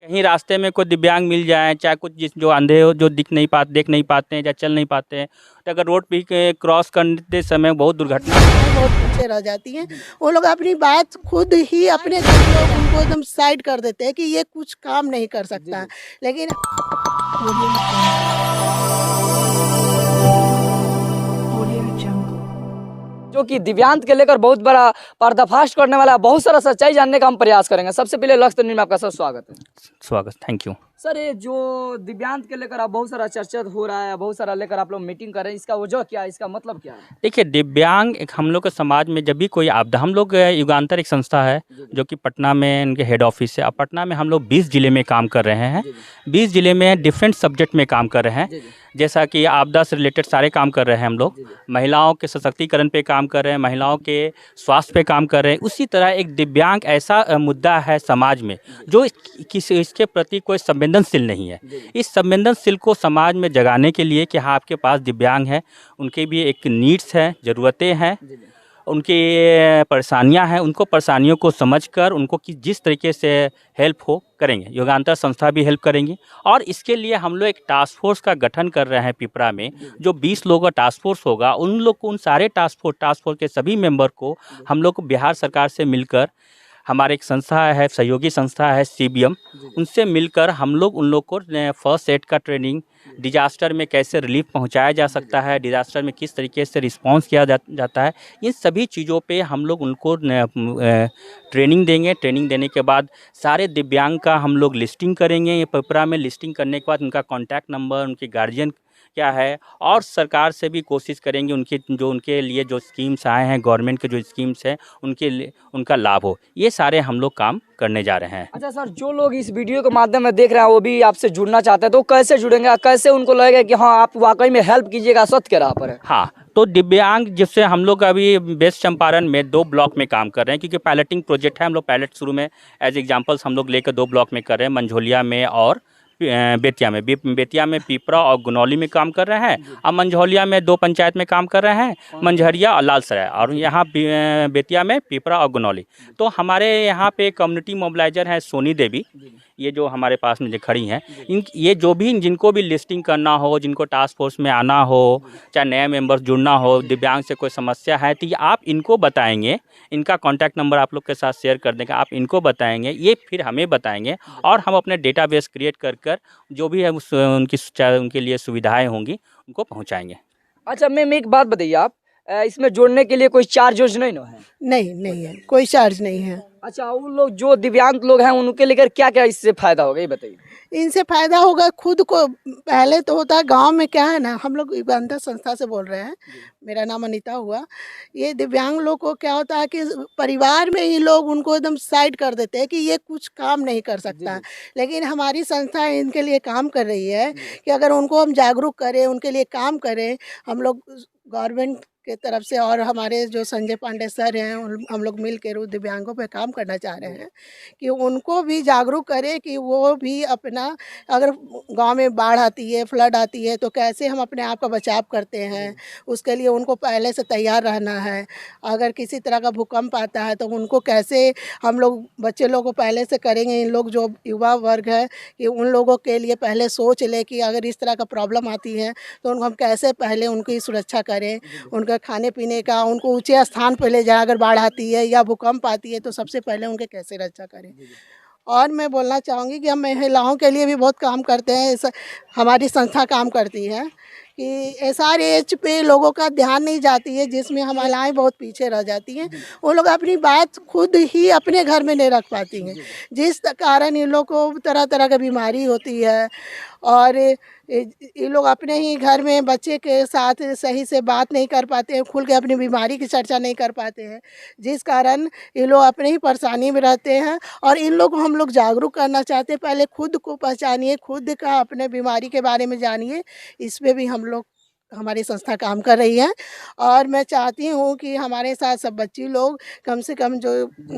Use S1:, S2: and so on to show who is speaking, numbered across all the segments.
S1: कहीं रास्ते में कोई दिव्यांग मिल जाए, चाहे कुछ जिस जो अंधे हो, जो देख नहीं पाते हैं या चल नहीं पाते हैं, तो अगर रोड पे क्रॉस करते समय बहुत दुर्घटना
S2: बहुत पीछे रह जाती हैं। वो लोग अपनी बात खुद ही अपने घर लोग उनको एकदम साइड कर देते हैं कि ये कुछ काम नहीं कर सकता। लेकिन
S3: जो कि दिव्यांग के लेकर बहुत बड़ा पर्दाफाश करने वाला बहुत सारा सच्चाई जानने का हम प्रयास करेंगे। सबसे पहले लक्ष्य न्यूज़ में आपका सर स्वागत है।
S1: स्वागत, थैंक यू।
S3: सर, ये जो दिव्यांग के लेकर आप बहुत सारा चर्चा हो रहा है, बहुत सारा लेकर आप लोग मीटिंग कर रहे हैं, इसका वजह क्या है, इसका मतलब क्या है?
S1: देखिए, दिव्यांग एक हम लोग के समाज में जब भी कोई आपदा, हम लोग युगांतर एक संस्था है जो कि पटना में इनके हेड ऑफिस है। अब पटना में हम लोग 20 ज़िले में काम कर रहे हैं। 20 ज़िले में डिफरेंट सब्जेक्ट में काम कर रहे हैं, जैसा कि आपदा से रिलेटेड सारे काम कर रहे हैं हम लोग। महिलाओं के सशक्तिकरण पे काम कर रहे हैं, महिलाओं के स्वास्थ्य पे काम कर रहे हैं। उसी तरह एक दिव्यांग ऐसा मुद्दा है समाज में जो किसी इसके प्रति कोई संवेदनशील नहीं है। इस संवेदनशील को समाज में जगाने के लिए कि हाँ, आपके पास दिव्यांग है, उनके भी एक नीड्स हैं, ज़रूरतें हैं, उनकी परेशानियां हैं, उनको परेशानियों को समझकर उनको जिस तरीके से हेल्प हो करेंगे। युगांतर संस्था भी हेल्प करेंगी और इसके लिए हम लोग एक टास्क फोर्स का गठन कर रहे हैं पिपरा में, जो 20 लोगों का टास्क फोर्स होगा। उन लोग को, उन सारे टास्क फोर्स के सभी मेंबर को हम लोग को बिहार सरकार से मिलकर, हमारे एक संस्था है, सहयोगी संस्था है CBM, उनसे मिलकर हम लोग उन लोग को फर्स्ट एड का ट्रेनिंग, डिजास्टर में कैसे रिलीफ पहुंचाया जा सकता है, डिजास्टर में किस तरीके से रिस्पांस किया जाता है, इन सभी चीज़ों पे हम लोग उनको ट्रेनिंग देंगे। ट्रेनिंग देने के बाद सारे दिव्यांग का हम लोग लिस्टिंग करेंगे। ये पिपरा में लिस्टिंग करने के बाद उनका कॉन्टैक्ट नंबर, उनके गार्जियन क्या है, और सरकार से भी कोशिश करेंगे उनके लिए जो स्कीम्स आए हैं, गवर्नमेंट के जो स्कीम्स हैं, उनके लिए उनका लाभ हो। ये सारे हम लोग काम करने जा रहे हैं।
S3: अच्छा सर, जो लोग इस वीडियो के माध्यम में देख रहे हैं वो भी आपसे जुड़ना चाहते हैं, तो कैसे जुड़ेंगे, कैसे उनको लगेगा कि हाँ आप वाकई में हेल्प कीजिएगा, सत्य के राह पर है?
S1: हाँ, तो दिव्यांग जिससे हम लोग अभी वेस्ट चंपारण में 2 ब्लॉक में काम कर रहे हैं, क्योंकि पायलटिंग प्रोजेक्ट है। हम लोग पायलट शुरू में एज एग्जांपल्स हम लोग लेकर 2 ब्लॉक में कर रहे हैं, मंझोलिया में और बेतिया में। बेतिया में पिपरा और गुनौली में काम कर रहे हैं, और मंझौलिया में 2 पंचायत में काम कर रहे हैं, मंझरिया और लालसराय, और यहाँ बेतिया में पिपरा और गुनौली। तो हमारे यहाँ पे कम्युनिटी मोबिलाइजर हैं सोनी देवी, ये जो हमारे पास में जो खड़ी हैं, ये जो भी जिनको भी लिस्टिंग करना हो, जिनको टास्क फोर्स में आना हो, चाहे नए मेंबर्स जुड़ना हो, दिव्यांग से कोई समस्या है, तो ये आप इनको बताएंगे। इनका कॉन्टैक्ट नंबर आप लोग के साथ शेयर कर देंगे, आप इनको बताएंगे, ये फिर हमें बताएंगे, और हम अपने डेटाबेस क्रिएट कर जो भी है उनके लिए सुविधाएं होंगी उनको पहुंचाएंगे।
S3: अच्छा मैम, एक बात बताइए आप, इसमें जोड़ने के लिए कोई चार्ज नहीं ना है?
S2: नहीं है, कोई चार्ज नहीं है।
S3: अच्छा, उन लोग जो दिव्यांग लोग हैं उनके लेकर क्या क्या इससे फायदा होगा, ये बताइए।
S2: इनसे फायदा होगा खुद को। पहले तो होता है गांव में, क्या है ना, हम लोग युगांतर संस्था से बोल रहे हैं, मेरा नाम अनीता हुआ। ये दिव्यांग लोग को क्या होता है कि परिवार में ही लोग उनको एकदम साइड कर देते हैं कि ये कुछ काम नहीं कर सकता। लेकिन हमारी संस्था इनके लिए काम कर रही है कि अगर उनको हम जागरूक करें, उनके लिए काम करें। हम लोग गवर्नमेंट के तरफ से और हमारे जो संजय पांडे सर हैं, हम लोग मिल के दिव्यांगों पे काम करना चाह रहे हैं कि उनको भी जागरूक करें कि वो भी अपना, अगर गांव में बाढ़ आती है, फ्लड आती है, तो कैसे हम अपने आप का बचाव करते हैं, उसके लिए उनको पहले से तैयार रहना है। अगर किसी तरह का भूकंप आता है तो उनको कैसे हम लोग बच्चे लोगों को पहले से करेंगे। इन लोग जो युवा वर्ग है कि उन लोगों के लिए पहले सोच ले कि अगर इस तरह का प्रॉब्लम आती है तो उनको हम कैसे पहले उनकी सुरक्षा करें, उनका खाने पीने का, उनको ऊंचे स्थान पर ले जाए। अगर बाढ़ आती है या भूकंप आती है तो सबसे पहले उनके कैसे रक्षा करें। और मैं बोलना चाहूँगी कि हम महिलाओं के लिए भी बहुत काम करते हैं। हमारी संस्था काम करती है कि SRH पे लोगों का ध्यान नहीं जाती है, जिसमें हम महिलाएं बहुत पीछे रह जाती हैं। वो लोग अपनी बात खुद ही अपने घर में नहीं रख पाती हैं, जिस कारण इन लोग को तरह तरह की बीमारी होती है। और ये लोग अपने ही घर में बच्चे के साथ सही से बात नहीं कर पाते हैं, खुल के अपनी बीमारी की चर्चा नहीं कर पाते हैं, जिस कारण ये लोग अपने ही परेशानी में रहते हैं। और इन लोग को हम लोग जागरूक करना चाहते हैं, पहले खुद को पहचानिए, खुद का अपने बीमारी के बारे में जानिए। इस पे भी हम लोग, हमारी संस्था काम कर रही है। और मैं चाहती हूँ कि हमारे साथ सब बच्ची लोग, कम से कम जो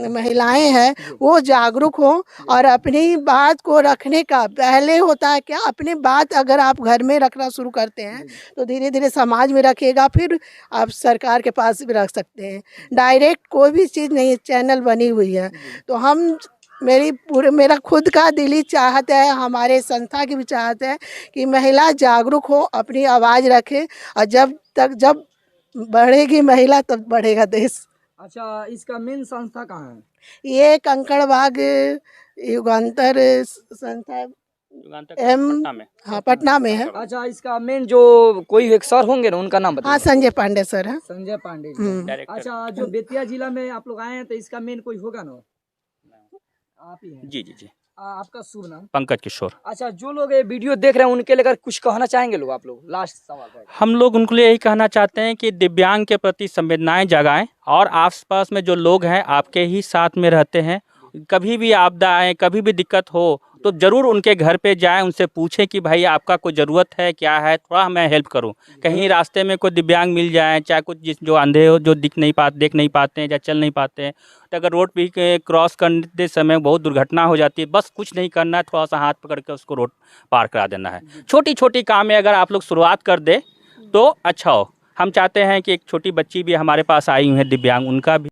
S2: महिलाएं हैं, वो जागरूक हों और अपनी बात को रखने का, पहले होता है क्या, अपनी बात अगर आप घर में रखना शुरू करते हैं तो धीरे धीरे समाज में रखिएगा, फिर आप सरकार के पास भी रख सकते हैं। डायरेक्ट कोई भी चीज़ नहीं, चैनल बनी हुई है। तो हम मेरा खुद का दिली चाहत है, हमारे संस्था की भी चाहत है कि महिला जागरूक हो, अपनी आवाज़ रखे, और जब बढ़ेगी महिला तब बढ़ेगा देश।
S3: अच्छा, इसका मेन संस्था कहाँ है?
S2: ये कंकड़बाग युगांतर संस्था
S1: पटना में।
S2: हाँ पटना में है।
S3: अच्छा, इसका मेन जो कोई एक सर होंगे ना, उनका नाम
S2: हाँ
S3: बताइए।
S2: संजय पांडे सर है।
S3: संजय पांडे जी।
S1: डायरेक्टर।
S3: अच्छा, जो बेतिया जिला में आप लोग आए हैं तो इसका मेन कोई होगा ना? आप ही हैं।
S1: जी जी जी।
S3: आपका शुभ नाम?
S1: पंकज किशोर।
S3: अच्छा, जो लोग ये वीडियो देख रहे हैं उनके लिए अगर कुछ कहना चाहेंगे लोग, आप लोग लास्ट सवाल है।
S1: हम लोग उनको लिए यही कहना चाहते हैं कि दिव्यांग के प्रति संवेदनाएं जगाएं, और आसपास में जो लोग हैं आपके ही साथ में रहते हैं, कभी भी आपदा आए, कभी भी दिक्कत हो तो ज़रूर उनके घर पे जाएं, उनसे पूछें कि भाई आपका कोई ज़रूरत है, क्या है, थोड़ा मैं हेल्प करूं। कहीं रास्ते में कोई दिव्यांग मिल जाए, चाहे कुछ जो अंधे हो, जो देख नहीं पाते हैं या चल नहीं पाते हैं, तो अगर रोड भी क्रॉस करते समय बहुत दुर्घटना हो जाती है, बस कुछ नहीं करना है, थोड़ा सा हाथ पकड़ के उसको रोड पार करा देना है। छोटी छोटी काम में अगर आप लोग शुरुआत कर दे तो अच्छा हो। हम चाहते हैं कि एक छोटी बच्ची भी हमारे पास आई हुई है दिव्यांग, उनका भी